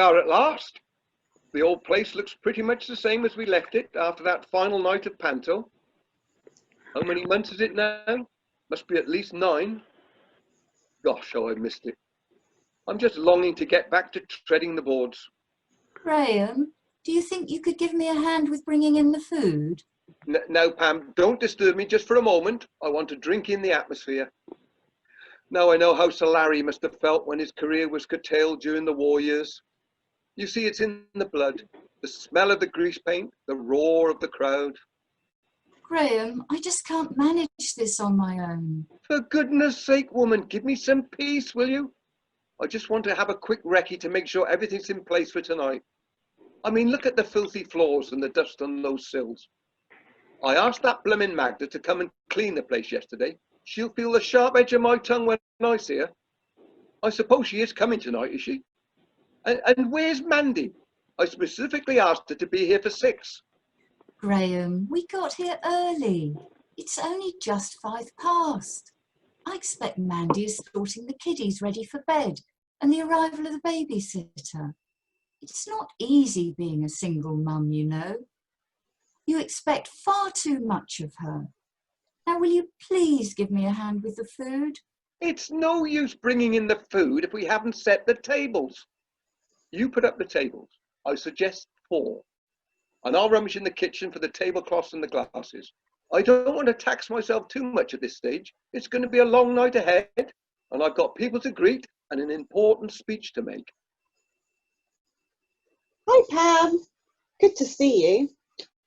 are at last. The old place looks pretty much the same as we left it after that final night of Panto. How many months is it now? Must be at least 9. Gosh, how I missed it. I'm just longing to get back to treading the boards. Graham, do you think you could give me a hand with bringing in the food? Now, Pam, don't disturb me just for a moment. I want to drink in the atmosphere. Now I know how Sir Larry must have felt when his career was curtailed during the war years. You see, it's in the blood. The smell of the grease paint, the roar of the crowd. Graham, I just can't manage this on my own. For goodness sake, woman, give me some peace, will you? I just want to have a quick recce to make sure everything's in place for tonight. I mean, look at the filthy floors and the dust on those sills. I asked that bloomin' Magda to come and clean the place yesterday. She'll feel the sharp edge of my tongue when I see her. I suppose she is coming tonight, is she? And where's Mandy? I specifically asked her to be here for 6. Graham, we got here early. It's only just 5 past. I expect Mandy is sorting the kiddies ready for bed and the arrival of the babysitter. It's not easy being a single mum, you know. You expect far too much of her. Now, will you please give me a hand with the food? It's no use bringing in the food if we haven't set the tables. You put up the tables. I suggest 4. And I'll rummage in the kitchen for the tablecloths and the glasses. I don't want to tax myself too much at this stage. It's going to be a long night ahead, and I've got people to greet and an important speech to make. Hi, Pam. Good to see you.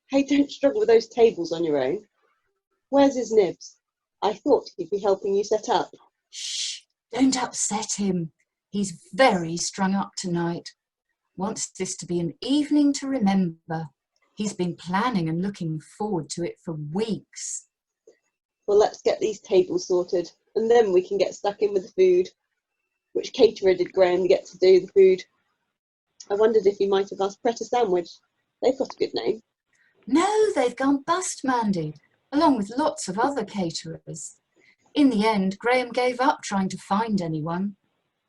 Hey, don't struggle with those tables on your own. Where's his nibs? I thought he'd be helping you set up. Shh, don't upset him. He's very strung up tonight. Wants this to be an evening to remember. He's been planning and looking forward to it for weeks. Well, let's get these tables sorted, and then we can get stuck in with the food. Which caterer did Graham get to do the food? I wondered if he might have asked Pret a Sandwich. They've got a good name. No, they've gone bust, Mandy, along with lots of other caterers. In the end, Graham gave up trying to find anyone,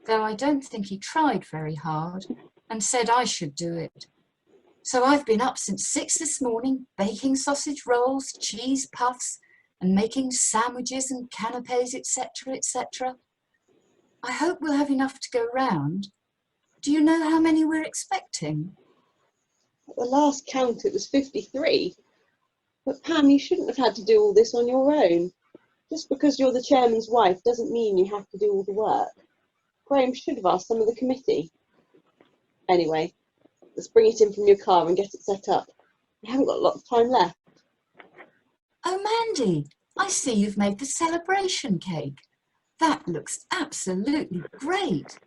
though I don't think he tried very hard, and said I should do it. So I've been up since 6 this morning, baking sausage rolls, cheese puffs, and making sandwiches and canapes, etc., etc. I hope we'll have enough to go round. Do you know how many we're expecting? At the last count, it was 53. But Pam, you shouldn't have had to do all this on your own. Just because you're the chairman's wife doesn't mean you have to do all the work. Graham should have asked some of the committee. Anyway, let's bring it in from your car and get it set up. We haven't got a lot of time left. Oh, Mandy, I see you've made the celebration cake. That looks absolutely great.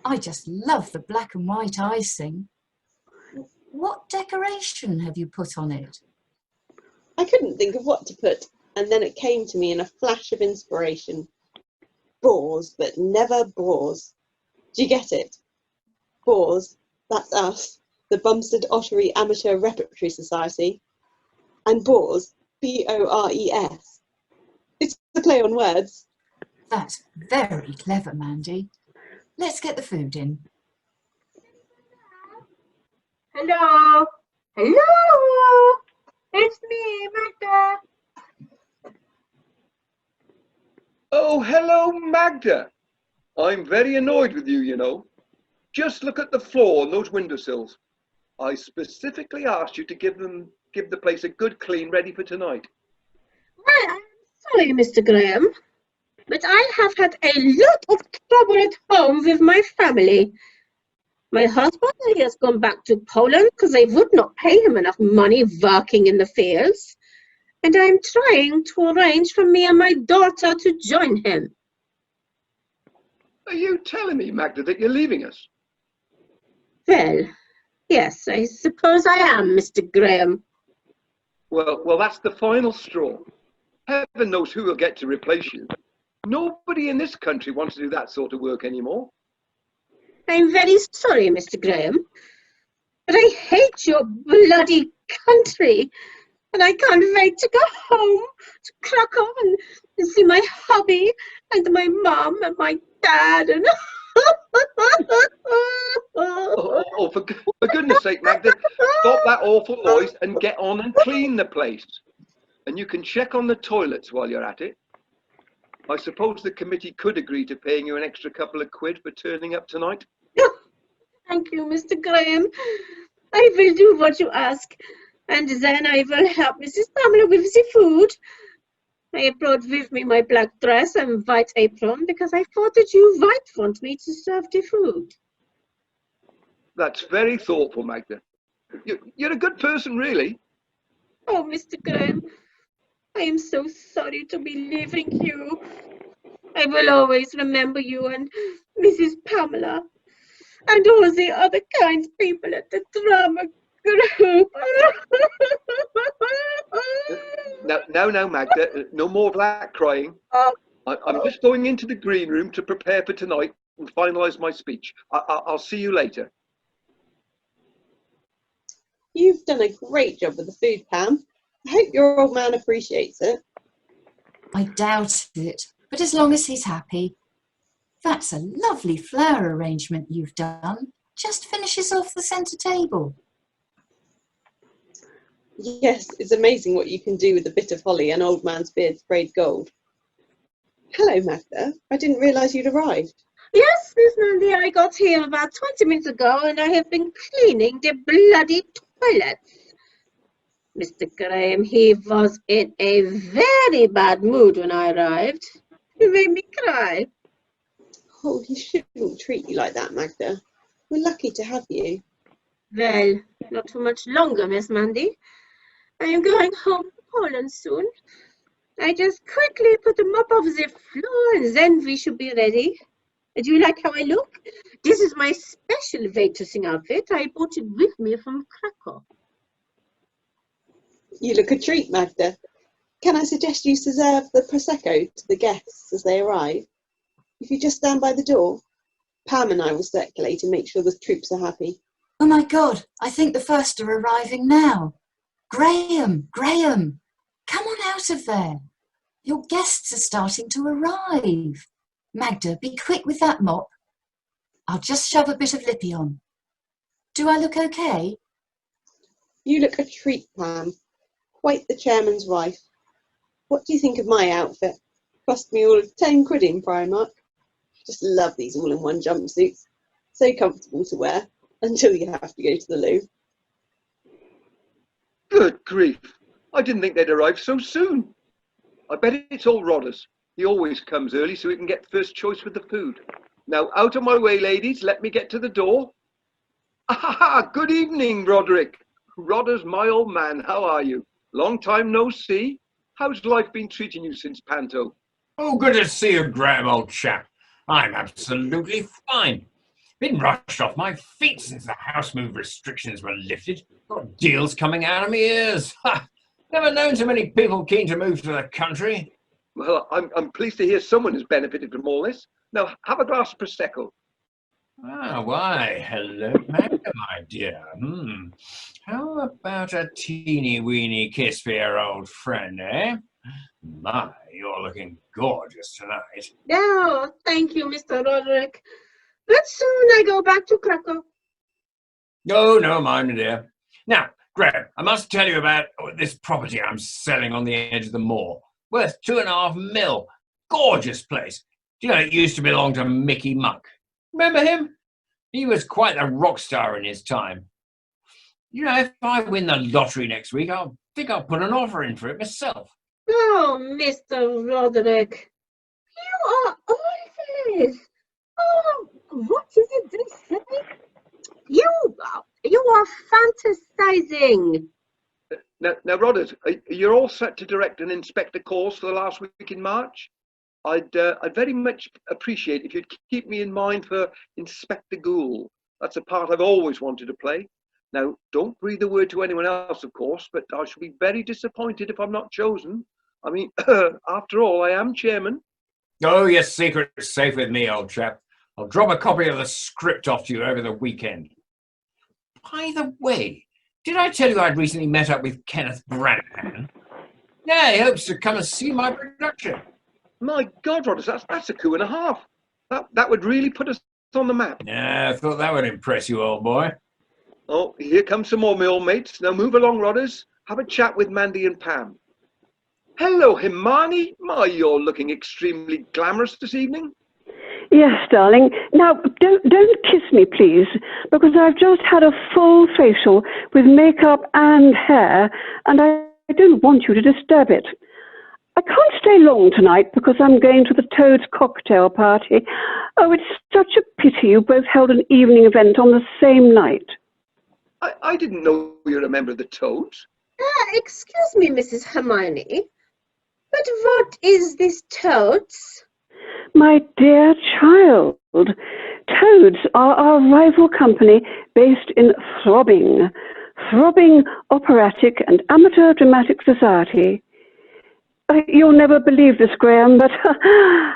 I just love the black and white icing. What decoration have you put on it? I couldn't think of what to put, and then it came to me in a flash of inspiration. Boars, but never bores. Do you get it? Boars, that's us, the Bumstead Ottery Amateur Repertory Society. And Bores, B-O-R-E-S. It's a play on words. That's very clever, Mandy. Let's get the food in. Hello? Hello? It's me, Magda. Oh, hello, Magda. I'm very annoyed with you, you know. Just look at the floor and those windowsills. I specifically asked you to give the place a good clean ready for tonight. Well, I'm sorry, Mr. Graham, but I have had a lot of trouble at home with my family. My husband, he has gone back to Poland because they would not pay him enough money working in the fields. And I'm trying to arrange for me and my daughter to join him. Are you telling me, Magda, that you're leaving us? Well, yes, I suppose I am, Mr. Graham. Well, that's the final straw. Heaven knows who will get to replace you. Nobody in this country wants to do that sort of work anymore. I'm very sorry, Mr. Graham, but I hate your bloody country, and I can't wait to go home to Krakow and see my hubby and my mum and my dad and For goodness sake, Magda, stop that awful noise and get on and clean the place. And you can check on the toilets while you're at it. I suppose the committee could agree to paying you an extra couple of quid for turning up tonight. Thank you, Mr. Graham. I will do what you ask, and then I will help Mrs. Pamela with the food. I brought with me my black dress and white apron because I thought that you might want me to serve the food. That's very thoughtful, Magda. You're a good person, really. Oh, Mr. Graham, I am so sorry to be leaving you. I will always remember you and Mrs. Pamela and all the other kind people at the drama group. Now, Magda, no more of that crying. I'm just going into the green room to prepare for tonight and finalise my speech. I'll see you later. You've done a great job with the food, Pam. I hope your old man appreciates it. I doubt it, but as long as he's happy. That's a lovely flower arrangement you've done. Just finishes off the centre table. Yes, it's amazing what you can do with a bit of holly and old man's beard sprayed gold. Hello, Magda. I didn't realise you'd arrived. Yes, Miss Mandy, I got here about 20 minutes ago and I have been cleaning the bloody toilets. Mr. Graham, he was in a very bad mood when I arrived. He made me cry. Oh, he shouldn't treat you like that, Magda. We're lucky to have you. Well, not for much longer, Miss Mandy. I am going home to Poland soon. I just quickly put a mop off the floor and then we should be ready. Do you like how I look? This is my special waitressing outfit. I brought it with me from Krakow. You look a treat, Magda. Can I suggest you serve the Prosecco to the guests as they arrive? If you just stand by the door, Pam and I will circulate and make sure the troops are happy. Oh my God, I think the first are arriving now. Graham, come on out of there. Your guests are starting to arrive. Magda, be quick with that mop. I'll just shove a bit of lippy on. Do I look okay? You look a treat, Pam. Quite the chairman's wife. What do you think of my outfit? Cost me all of 10 quid in Primark. Just love these all-in-one jumpsuits. So comfortable to wear until you have to go to the loo. Good grief. I didn't think they'd arrive so soon. I bet it's all Rodders. He always comes early so he can get first choice with the food. Now, out of my way, ladies. Let me get to the door. Ah, good evening, Roderick. Rodders, my old man, how are you? Long time no see. How's life been treating you since Panto? Oh, good to see you, Graham, old chap. I'm absolutely fine. Been rushed off my feet since the house move restrictions were lifted. Got deals coming out of my ears. Ha! Never known so many people keen to move to the country. Well, I'm pleased to hear someone has benefited from all this. Now, have a glass of Prosecco. Ah, why, hello, Magda, my dear. How about a teeny-weeny kiss for your old friend, eh? My, you're looking gorgeous tonight. Oh, thank you, Mr. Roderick. But soon I go back to Krakow. No, mind, dear. Now, Graham, I must tell you about this property I'm selling on the edge of the moor. Worth 2.5 mil. Gorgeous place. Do you know, it used to belong to Mickey Monk. Remember him? He was quite a rock star in his time. You know, if I win the lottery next week, I think I'll put an offer in for it myself. Oh, Mr. Roderick, you are all this. Oh, what is it they say? You are fantasizing. Now, Rodders, you're all set to direct and inspect a course for the last week in March. I'd very much appreciate if you'd keep me in mind for Inspector Ghoul. That's a part I've always wanted to play. Now, don't breathe a word to anyone else, of course, but I shall be very disappointed if I'm not chosen. I mean, after all, I am chairman. Oh, your secret is safe with me, old chap. I'll drop a copy of the script off to you over the weekend. By the way, did I tell you I'd recently met up with Kenneth Branagh? Yeah, he hopes to come and see my production. My God, Rodders, that's a coup and a half. That would really put us on the map. Yeah, I thought that would impress you, old boy. Oh, here come some more, my old mates. Now move along, Rodders. Have a chat with Mandy and Pam. Hello, Himani. My, you're looking extremely glamorous this evening. Yes, darling. Now, don't kiss me, please, because I've just had a full facial with makeup and hair, and I don't want you to disturb it. I can't stay long tonight because I'm going to the Toads cocktail party. Oh, it's such a pity you both held an evening event on the same night. I didn't know you were a member of the Toads. Excuse me, Mrs. Hermione, but what is this Toads? My dear child, Toads are our rival company based in Throbbing Operatic and Amateur Dramatic Society. You'll never believe this, Graham, but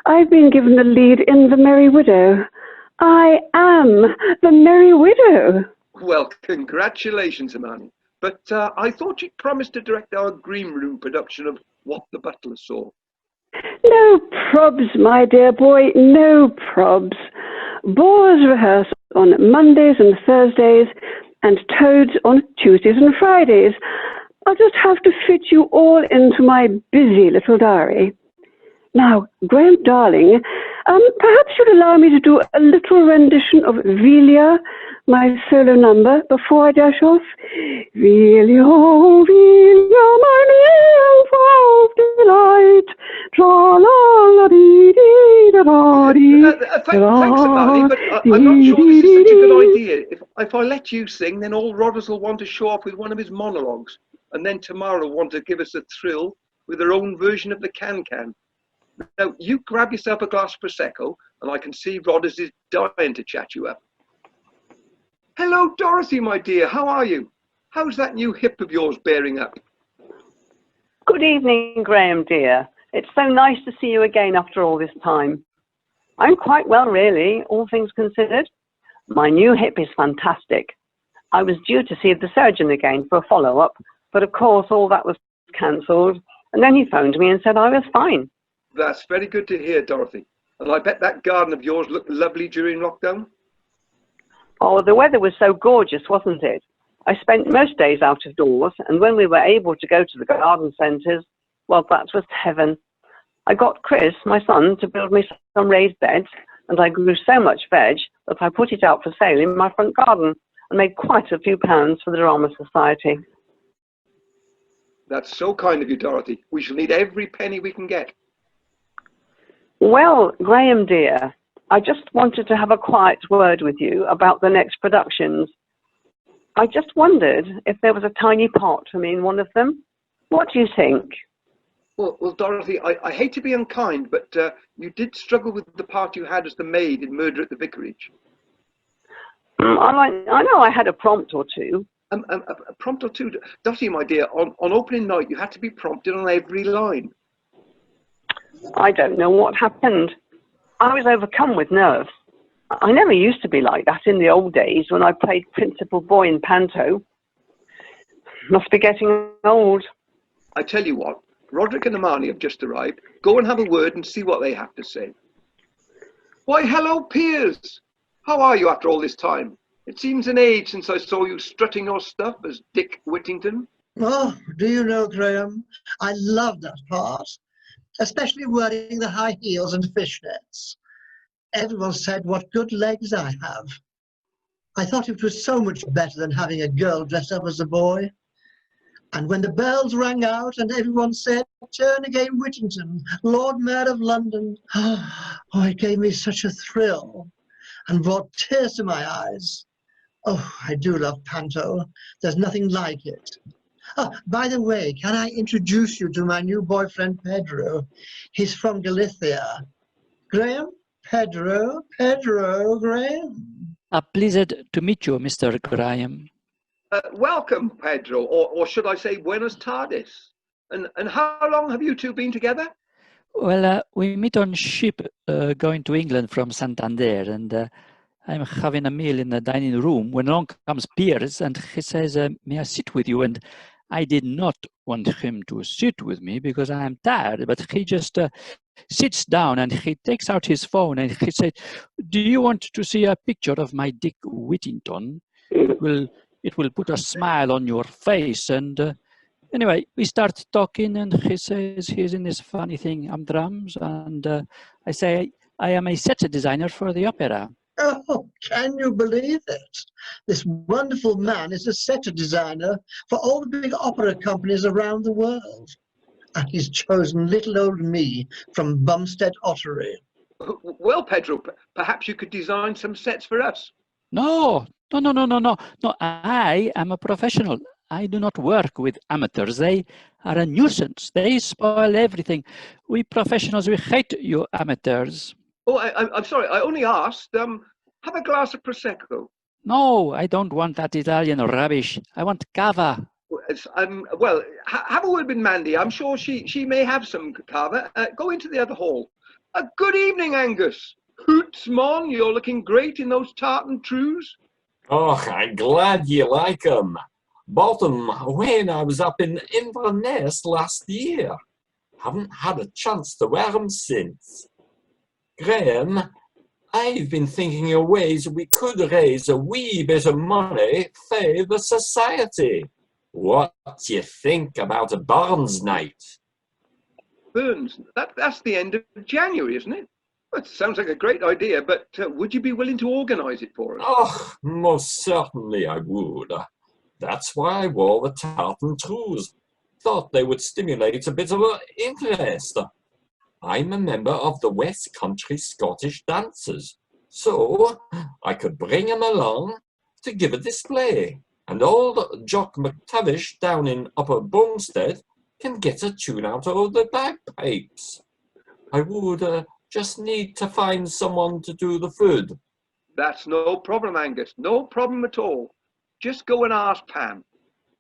I've been given the lead in The Merry Widow. I am the Merry Widow. Well, congratulations, Himani. But I thought you'd promised to direct our Green Room production of What the Butler Saw. No probs, my dear boy, no probs. Boars rehearse on Mondays and Thursdays, and Toads on Tuesdays and Fridays. I'll just have to fit you all into my busy little diary. Now, Graham, darling, perhaps you'd allow me to do a little rendition of Velia, my solo number, before I dash off. Velia, oh, Velia, my nymph of delight, tra-la-la-dee-dee-da-da-dee. Thanks, Himani, but I'm not sure this is such a good idea. If I let you sing, then all Rodders will want to show off with one of his monologues, and then tomorrow want to give us a thrill with their own version of the can-can. Now, you grab yourself a glass of Prosecco, and I can see Rodders is dying to chat you up. Hello, Dorothy, my dear. How are you? How's that new hip of yours bearing up? Good evening, Graham, dear. It's so nice to see you again after all this time. I'm quite well, really, all things considered. My new hip is fantastic. I was due to see the surgeon again for a follow-up, but of course all that was cancelled, and then he phoned me and said I was fine. That's very good to hear, Dorothy. And I bet that garden of yours looked lovely during lockdown. Oh, the weather was so gorgeous, wasn't it? I spent most days out of doors, and when we were able to go to the garden centres, well, that was heaven. I got Chris, my son, to build me some raised beds, and I grew so much veg that I put it out for sale in my front garden and made quite a few pounds for the Drama Society. That's so kind of you, Dorothy. We shall need every penny we can get. Well, Graham, dear, I just wanted to have a quiet word with you about the next productions. I just wondered if there was a tiny part for me in one of them. What do you think? Well, Dorothy, I hate to be unkind, but you did struggle with the part you had as the maid in Murder at the Vicarage. I know I had a prompt or two. A prompt or two. Dottie, my dear, on opening night, you had to be prompted on every line. I don't know what happened. I was overcome with nerves. I never used to be like that in the old days when I played principal boy in Panto. Must be getting old. I tell you what, Roderick and Imani have just arrived. Go and have a word and see what they have to say. Why, hello, Piers. How are you after all this time? It seems an age since I saw you strutting your stuff as Dick Whittington. Oh, do you know, Graham, I love that part, especially wearing the high heels and fishnets. Everyone said what good legs I have. I thought it was so much better than having a girl dressed up as a boy. And when the bells rang out and everyone said, "Turn again, Whittington, Lord Mayor of London," oh, it gave me such a thrill and brought tears to my eyes. Oh, I do love Panto. There's nothing like it. Oh, by the way, can I introduce you to my new boyfriend, Pedro? He's from Galicia. Graham? Pedro, Graham. Pleased to meet you, Mr. Graham. Welcome, Pedro, or should I say Buenos Tardes. And how long have you two been together? Well, we meet on ship going to England from Santander, and I'm having a meal in the dining room when along comes Piers, and he says, "May I sit with you?" And I did not want him to sit with me because I am tired, but he just sits down and he takes out his phone and he said, "Do you want to see a picture of my Dick Whittington? It will put a smile on your face." And anyway, we start talking, and he says he's in this funny thing, I'm drums, and I say I am a set designer for the opera. Oh, can you believe it? This wonderful man is a set designer for all the big opera companies around the world. And he's chosen little old me from Bumstead Ottery. Well, Pedro, perhaps you could design some sets for us. No, I am a professional. I do not work with amateurs. They are a nuisance. They spoil everything. We professionals, we hate you amateurs. Oh, I'm sorry, I only asked. Have a glass of Prosecco. No, I don't want that Italian rubbish. I want cava. Well, have a word with Mandy. I'm sure she may have some cava. Go into the other hall. Good evening, Angus. Hoots, Mon, you're looking great in those tartan trews. Oh, I'm glad you like 'em. Bought 'em when I was up in Inverness last year. Haven't had a chance to wear 'em since. Graham, I've been thinking of ways we could raise a wee bit of money for the society. What do you think about a Barnes night? Burns, that's the end of January, isn't it? Well, it sounds like a great idea, but would you be willing to organise it for us? Oh, most certainly I would. That's why I wore the tartan trews. Thought they would stimulate a bit of interest. I'm a member of the West Country Scottish Dancers, so I could bring 'em along to give a display, and old Jock McTavish down in Upper Bumstead can get a tune out of the bagpipes. I would just need to find someone to do the food. That's no problem, Angus. No problem at all. Just go and ask Pam.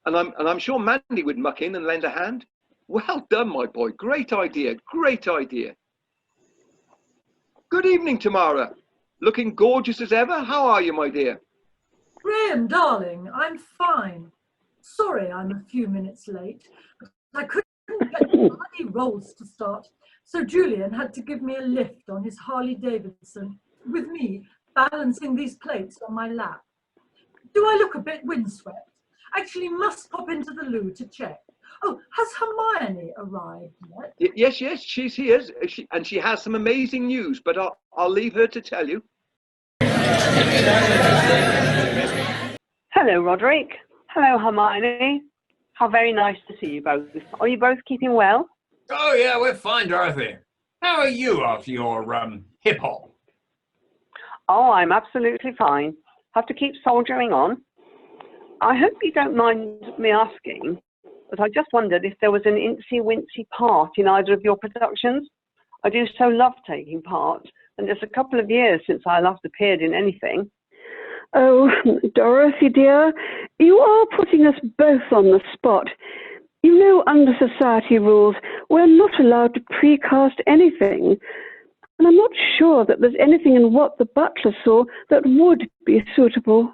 And I'm sure Mandy would muck in and lend a hand. Well done, my boy. Great idea. Great idea. Good evening, Tamara. Looking gorgeous as ever. How are you, my dear? Graham, darling, I'm fine. Sorry I'm a few minutes late. I couldn't get the bloody rolls to start, so Julian had to give me a lift on his Harley Davidson, with me balancing these plates on my lap. Do I look a bit windswept? Actually must pop into the loo to check. Oh, has Hermione arrived yet? Yes, she's here, and she has some amazing news, but I'll leave her to tell you. Hello, Roderick. Hello, Hermione. How very nice to see you both. Are you both keeping well? Oh, yeah, we're fine, Dorothy. How are you after your hip-hop? Oh, I'm absolutely fine. Have to keep soldiering on. I hope you don't mind me asking, but I just wondered if there was an incy-wincy part in either of your productions. I do so love taking part, and it's a couple of years since I last appeared in anything. Oh, Dorothy dear, you are putting us both on the spot. You know, under society rules, we're not allowed to precast anything. And I'm not sure that there's anything in what the butler saw that would be suitable.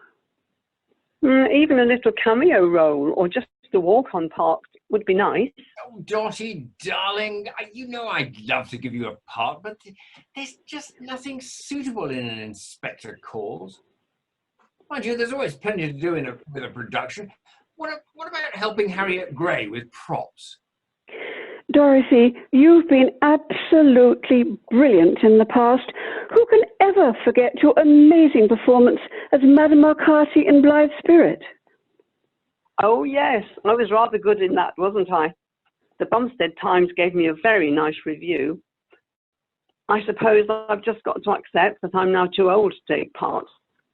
Even a little cameo role or just a walk-on part would be nice. Oh, Dottie, darling, you know I'd love to give you a part, but there's just nothing suitable in an Inspector Calls. Mind you, there's always plenty to do with a production. What about helping Harriet Gray with props? Dorothy, you've been absolutely brilliant in the past. Who can ever forget your amazing performance as Madame Arcati in Blithe Spirit? Oh, yes, I was rather good in that, wasn't I? The Bumstead Times gave me a very nice review. I suppose I've just got to accept that I'm now too old to take part.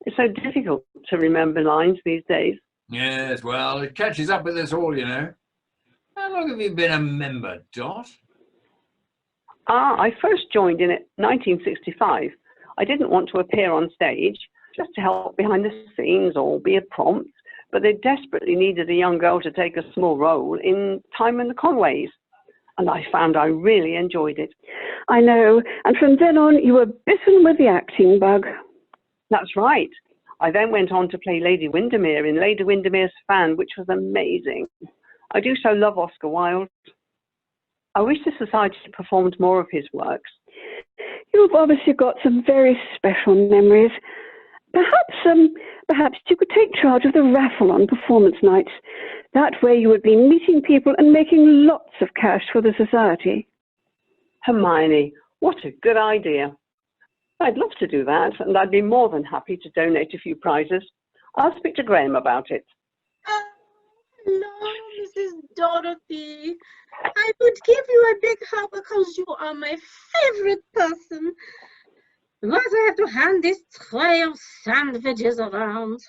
It's so difficult to remember lines these days. Yes, well, it catches up with us all, you know. How long have you been a member, Dot? I first joined in 1965. I didn't want to appear on stage, just to help behind the scenes or be a prompt, but they desperately needed a young girl to take a small role in Time and the Conways, and I found I really enjoyed it. I know, and from then on you were bitten with the acting bug. That's right. I then went on to play Lady Windermere in Lady Windermere's Fan, which was amazing. I do so love Oscar Wilde. I wish the Society performed more of his works. You've obviously got some very special memories. Perhaps you could take charge of the raffle on performance nights. That way you would be meeting people and making lots of cash for the Society. Hermione, what a good idea. I'd love to do that, and I'd be more than happy to donate a few prizes. I'll speak to Graham about it. Oh, hello, Mrs. Dorothy. I would give you a big hug because you are my favorite person. But I have to hand this tray of sandwiches around.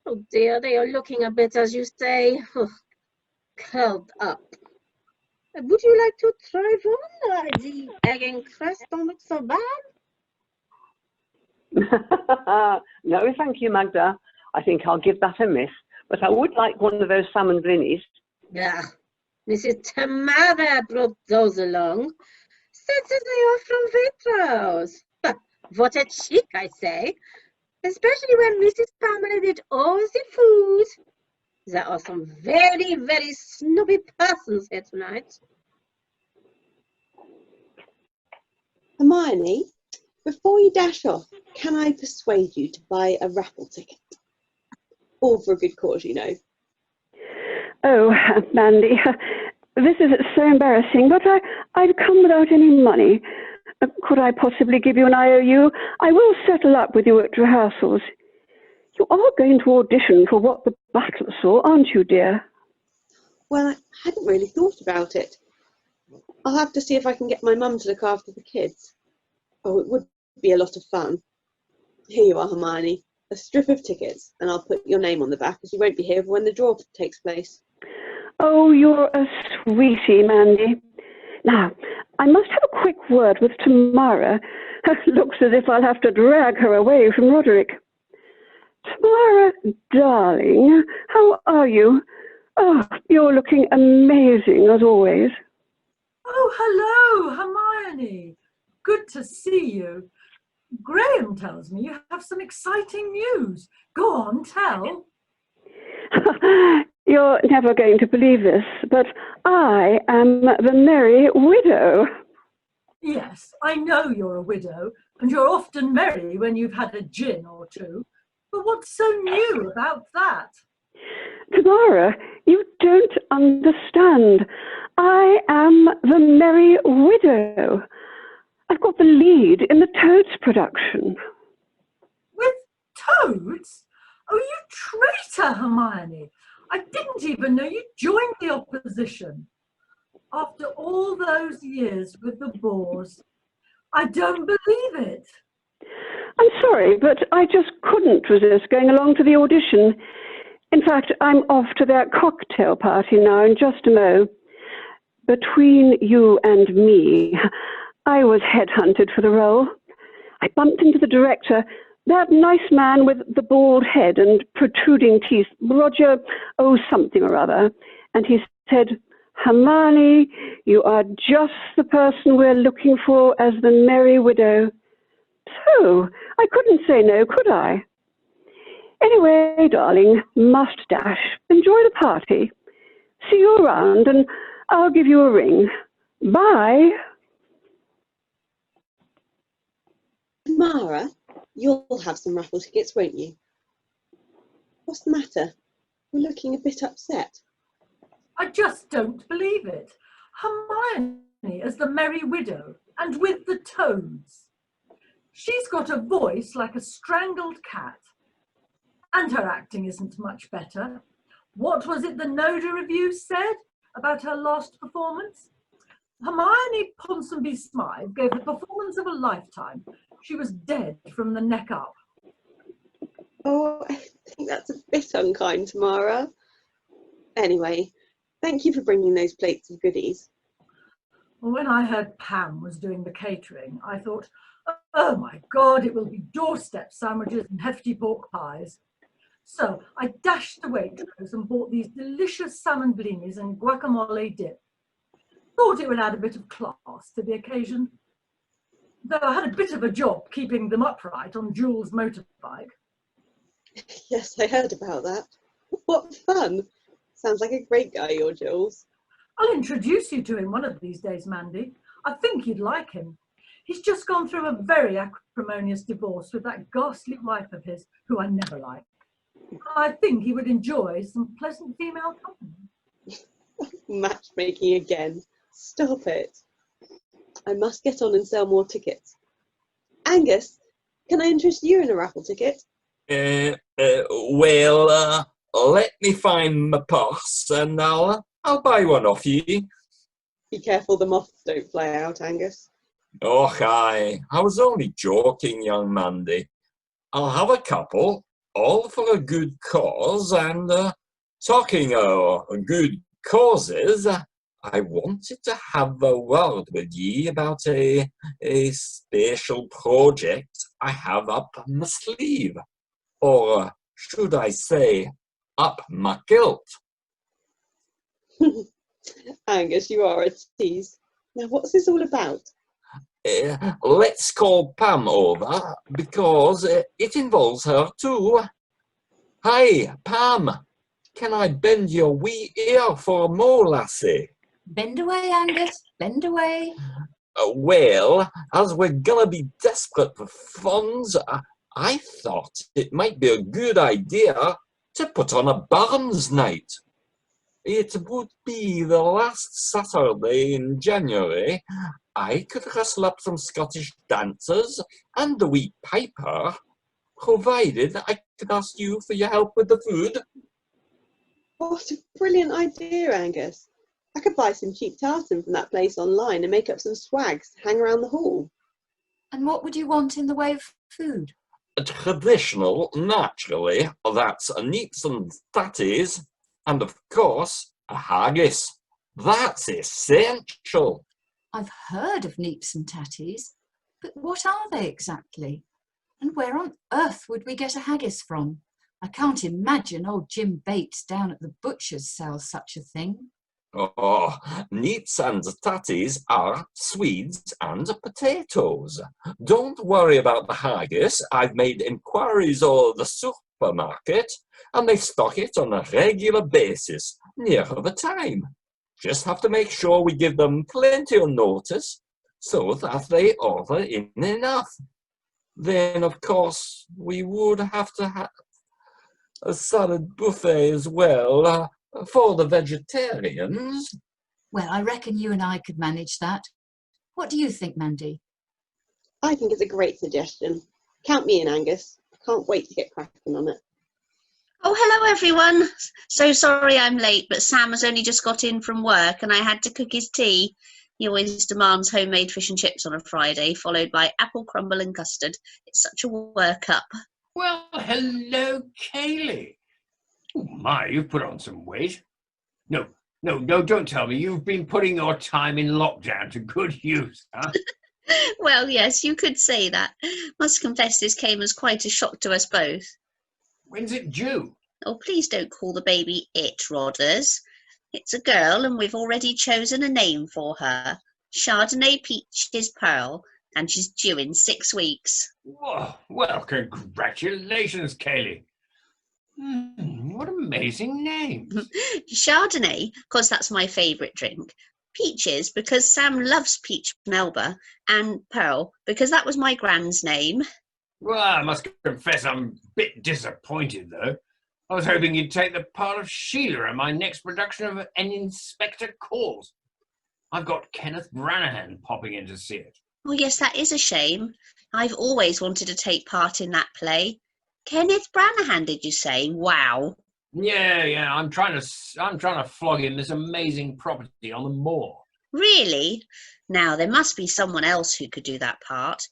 Oh dear, they are looking a bit, as you say, curled up. Would you like to try one? The egg and crust don't look so bad. No, thank you, Magda. I think I'll give that a miss. But I would like one of those salmon blinis. Yeah, Mrs. Tamara brought those along. Said that they are from Waitrose. What a cheek, I say. Especially when Mrs. Pamela did all the food. There are some very, very snobby persons here tonight. Hermione, before you dash off, can I persuade you to buy a raffle ticket? All for a good cause, you know. Oh, Mandy, this is so embarrassing, but I've come without any money. Could I possibly give you an IOU? I will settle up with you at rehearsals. You are going to audition for What the Butler Saw, aren't you, dear? Well, I hadn't really thought about it. I'll have to see if I can get my mum to look after the kids. Oh, it would be a lot of fun. Here you are, Hermione. A strip of tickets, and I'll put your name on the back, as you won't be here for when the draw takes place. Oh, you're a sweetie, Mandy. Now, I must have a quick word with Tamara. Looks as if I'll have to drag her away from Roderick. Tamara, darling, how are you? Oh, you're looking amazing, as always. Oh, hello, Hermione. Good to see you. Graham tells me you have some exciting news. Go on, tell. You're never going to believe this, but I am the merry widow. Yes, I know you're a widow, and you're often merry when you've had a gin or two. But what's so new about that? Tamara, you don't understand. I am the merry widow. I've got the lead in the Toads production. With Toads? Oh, you traitor, Hermione. I didn't even know you joined the opposition. After all those years with the Boers. I don't believe it. I'm sorry, but I just couldn't resist going along to the audition. In fact, I'm off to their cocktail party now in just a mo. Between you and me, I was headhunted for the role. I bumped into the director, that nice man with the bald head and protruding teeth, Roger, oh, something or other. And he said, Hermione, you are just the person we're looking for as the merry widow. So, I couldn't say no, could I? Anyway, darling, must dash. Enjoy the party. See you around, and I'll give you a ring. Bye. Tamara, you'll have some raffle tickets, won't you? What's the matter? You're looking a bit upset. I just don't believe it. Hermione as the merry widow and with the Toads. She's got a voice like a strangled cat. And her acting isn't much better. What was it the Noda review said about her last performance? Hermione Ponsonby-Smythe gave the performance of a lifetime. She was dead from the neck up. Oh, I think that's a bit unkind, Tamara. Anyway, thank you for bringing those plates of goodies. Well, when I heard Pam was doing the catering, I thought, oh my God, it will be doorstep sandwiches and hefty pork pies. So I dashed to Waitrose and bought these delicious salmon blinis and guacamole dip. Thought it would add a bit of class to the occasion. Though I had a bit of a job keeping them upright on Jules' motorbike. Yes, I heard about that. What fun. Sounds like a great guy, your Jules. I'll introduce you to him one of these days, Mandy. I think you'd like him. He's just gone through a very acrimonious divorce with that ghastly wife of his, who I never liked. I think he would enjoy some pleasant female company. Matchmaking again. Stop it. I must get on and sell more tickets. Angus, can I interest you in a raffle ticket? Well, let me find my purse and I'll buy one off you. Be careful the moths don't fly out, Angus. Oh, I was only joking, young Mandy. I'll have a couple, all for a good cause, and talking of good causes, I wanted to have a word with ye about a special project I have up my sleeve, or should I say, up my kilt. Angus, you are a tease. Now, what's this all about? Let's call Pam over, because it involves her too. Hi, Pam. Can I bend your wee ear for a mo, lassie? Bend away, Angus, bend away. Well, as we're gonna be desperate for funds, I thought it might be a good idea to put on a Barnes night. It would be the last Saturday in January. I could rustle up some Scottish dancers and the wee piper, provided I could ask you for your help with the food. What a brilliant idea, Angus. I could buy some cheap tartan from that place online and make up some swags to hang around the hall. And what would you want in the way of food? Traditional, naturally, that's neeps and tatties, and of course, a haggis. That's essential. I've heard of neeps and tatties, but what are they exactly? And where on earth would we get a haggis from? I can't imagine old Jim Bates down at the butcher's sells such a thing. Oh, neeps and tatties are Swedes and potatoes. Don't worry about the haggis. I've made inquiries of the supermarket, and they stock it on a regular basis, near the time. Just have to make sure we give them plenty of notice, so that they order in enough. Then, of course, we would have to have a salad buffet as well, for the vegetarians. Well, I reckon you and I could manage that. What do you think, Mandy? I think it's a great suggestion. Count me in, Angus. I can't wait to get cracking on it. Oh, hello everyone. So sorry I'm late, but Sam has only just got in from work and I had to cook his tea. He always demands homemade fish and chips on a Friday, followed by apple crumble and custard. It's such a work-up. Well, hello, Kaylee. Oh my, you've put on some weight. No, don't tell me you've been putting your time in lockdown to good use, huh? Well, yes, you could say that. Must confess this came as quite a shock to us both. When's it due? Oh, please don't call the baby it, Rodders. It's a girl and we've already chosen a name for her. Chardonnay Peaches Pearl, and she's due in 6 weeks. Whoa, well, congratulations, Kaylee. What amazing names. Chardonnay, because that's my favourite drink. Peaches, because Sam loves peach Melba. And Pearl, because that was my grand's name. Well, I must confess I'm a bit disappointed, though. I was hoping you'd take the part of Sheila in my next production of An Inspector Calls. I've got Kenneth Branagh popping in to see it. Oh, yes, that is a shame. I've always wanted to take part in that play. Kenneth Branagh, did you say? Wow. Yeah, I'm trying to flog in this amazing property on the moor. Really? Now, there must be someone else who could do that part.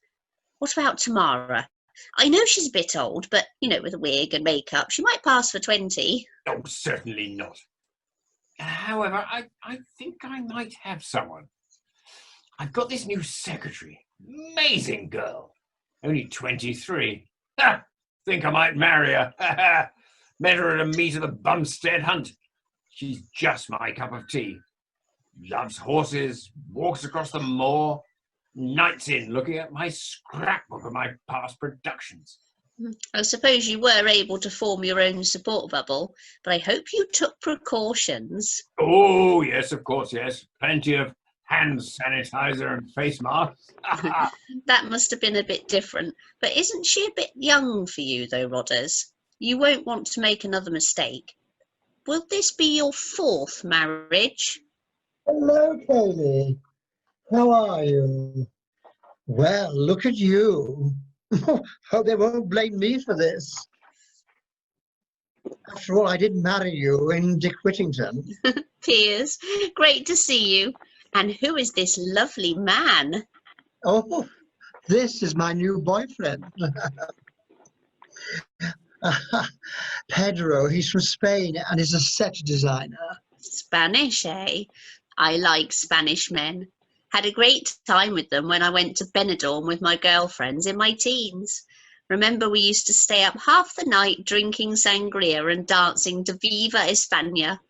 What about Tamara? I know she's a bit old, but, with a wig and makeup, she might pass for 20. Oh, certainly not. However, I think I might have someone. I've got this new secretary. Amazing girl. Only 23. Ha! Think I might marry her. Met her at a meet of the Bumstead Hunt. She's just my cup of tea. Loves horses, walks across the moor, nights in looking at my scrapbook of my past productions. I suppose you were able to form your own support bubble, but I hope you took precautions. Oh, yes, of course, yes. Plenty of hand sanitizer and face masks. That must have been a bit different. But isn't she a bit young for you, though, Rodders? You won't want to make another mistake. Will this be your 4th marriage? Hello, Kaylee. How are you? Well, look at you. Hope they won't blame me for this. After all, I did marry you in Dick Whittington. Piers, great to see you. And who is this lovely man? Oh, this is my new boyfriend. Pedro, he's from Spain and is a set designer. Spanish, eh? I like Spanish men. Had a great time with them when I went to Benidorm with my girlfriends in my teens. Remember, we used to stay up half the night drinking sangria and dancing to Viva España.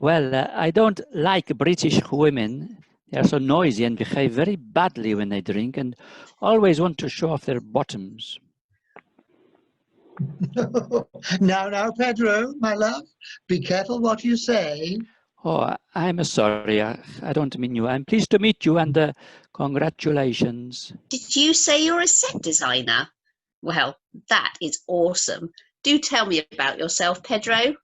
Well, I don't like British women. They are so noisy and behave very badly when they drink and always want to show off their bottoms. Now, Pedro, my love, be careful what you say. Oh, I'm sorry. I don't mean you. I'm pleased to meet you and congratulations. Did you say you're a set designer? Well, that is awesome. Do tell me about yourself, Pedro.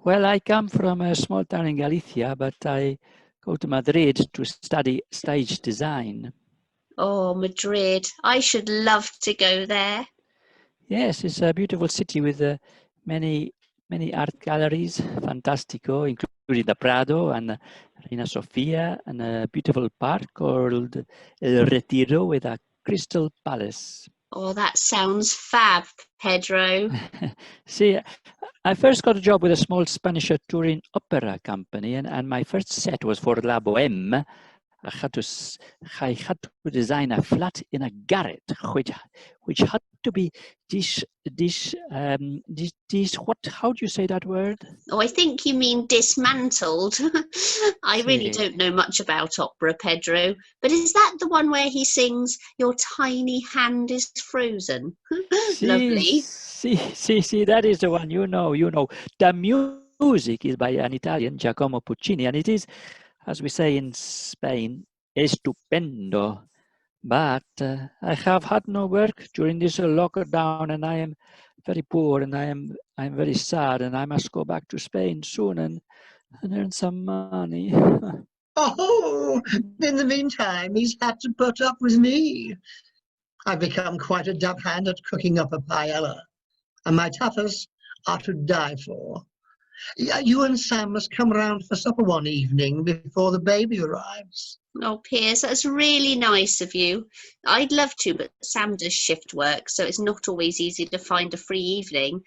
Well, I come from a small town in Galicia, but I go to Madrid to study stage design. Oh, Madrid. I should love to go there. Yes, it's a beautiful city with many art galleries, fantastico, including the Prado and Reina Sofia, and a beautiful park called El Retiro with a crystal palace. Oh, that sounds fab, Pedro. See, I first got a job with a small Spanish touring opera company, and my first set was for La Bohème. I had to design a flat in a garret, which had to be what? How do you say that word? Oh, I think you mean dismantled. I really don't know much about opera, Pedro. But is that the one where he sings, "Your tiny hand is frozen"? Lovely. See, that is the one. You know. The music is by an Italian, Giacomo Puccini, and it is, as we say in Spain, estupendo. But I have had no work during this lockdown, and I am very poor, and I'm very sad, and I must go back to Spain soon and earn some money. Oh, in the meantime, he's had to put up with me. I've become quite a dab hand at cooking up a paella, and my tapas are to die for. You and Sam must come round for supper one evening before the baby arrives. Oh, Piers, that's really nice of you. I'd love to, but Sam does shift work, so it's not always easy to find a free evening.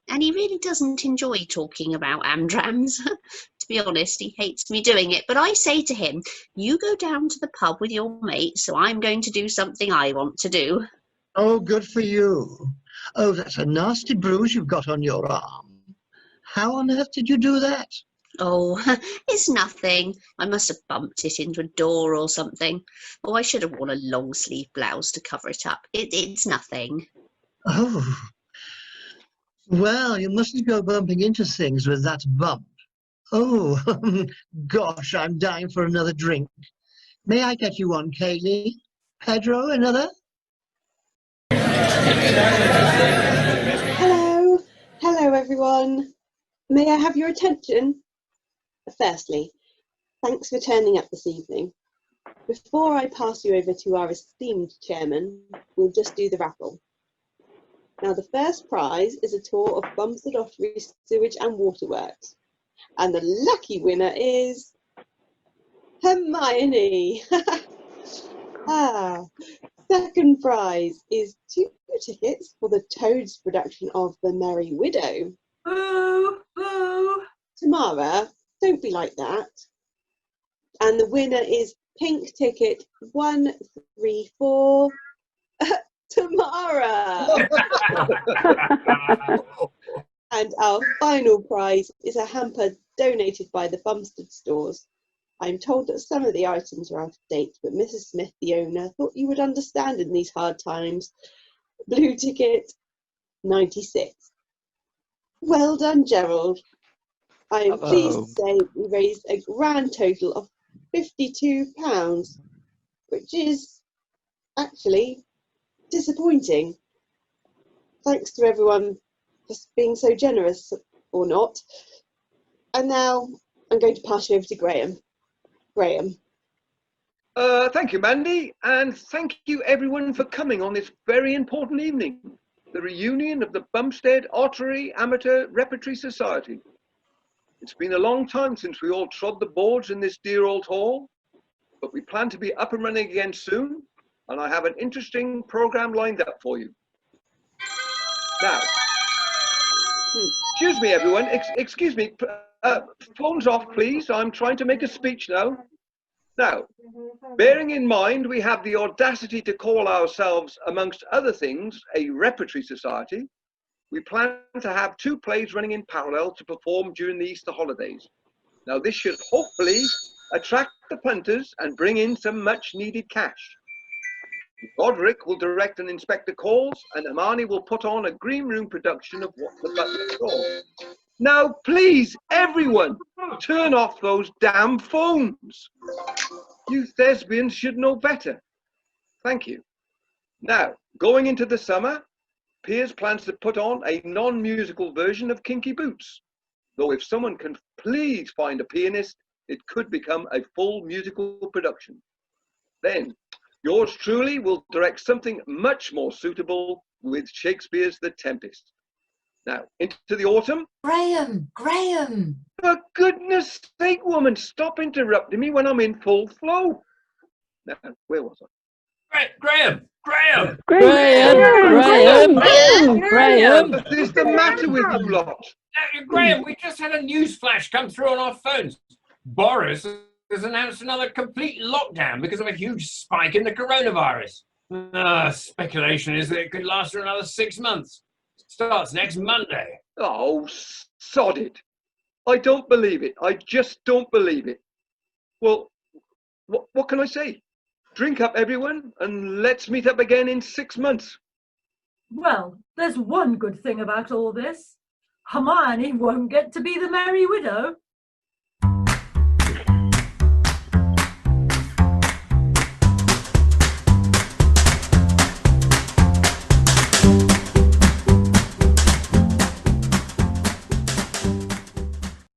And he really doesn't enjoy talking about Amdrams. To be honest, he hates me doing it. But I say to him, you go down to the pub with your mate, so I'm going to do something I want to do. Oh, good for you. Oh, that's a nasty bruise you've got on your arm. How on earth did you do that? Oh, it's nothing. I must have bumped it into a door or something. Oh, I should have worn a long sleeve blouse to cover it up. It's nothing. Oh, well, you mustn't go bumping into things with that bump. Oh, gosh, I'm dying for another drink. May I get you one, Kaylee? Pedro, another? Hello everyone. May I have your attention? Firstly, thanks for turning up this evening. Before I pass you over to our esteemed chairman, we'll just do the raffle. Now, the first prize is a tour of Bumstead Ottery Sewage and Waterworks. And the lucky winner is Hermione. Second prize is 2 tickets for the Toads production of The Merry Widow. Boo, boo. Tamara, don't be like that. And the winner is pink ticket 134. Tamara. And our final prize is a hamper donated by the Bumstead stores. I'm told that some of the items are out of date, but Mrs. Smith, the owner, thought you would understand in these hard times. Blue ticket, 96. Well done, Gerald. I am pleased to say we raised a grand total of £52, which is actually disappointing. Thanks to everyone for being so generous, or not. And now I'm going to pass you over to Graham. Graham. Thank you, Mandy, and thank you everyone for coming on this very important evening, the reunion of the Bumstead Ottery Amateur Repertory Society. It's been a long time since we all trod the boards in this dear old hall, but we plan to be up and running again soon, and I have an interesting program lined up for you. Now, excuse me everyone, excuse me, phones off please, I'm trying to make a speech now. Now, bearing in mind we have the audacity to call ourselves, amongst other things, a repertory society, we plan to have 2 plays running in parallel to perform during the Easter holidays. Now this should hopefully attract the punters and bring in some much needed cash. Roderick will direct and inspect the calls, and Amani will put on a green room production of What the Butler Saw. Now please, everyone, turn off those damn phones. You thespians should know better. Thank you. Now, going into the summer, Piers plans to put on a non-musical version of Kinky Boots. Though if someone can please find a pianist, it could become a full musical production. Then, yours truly will direct something much more suitable with Shakespeare's The Tempest. Now, into the autumn. Graham! For goodness sake, woman, stop interrupting me when I'm in full flow. Now, where was I? Graham! What is the matter with you lot? Graham, we just had a news flash come through on our phones. Boris has announced another complete lockdown because of a huge spike in the coronavirus. Speculation is that it could last for another 6 months. Starts next Monday. Oh, sod it. I don't believe it. I just don't believe it. Well, what can I say? Drink up, everyone, and let's meet up again in 6 months. Well, there's one good thing about all this. Hermione won't get to be the Merry Widow.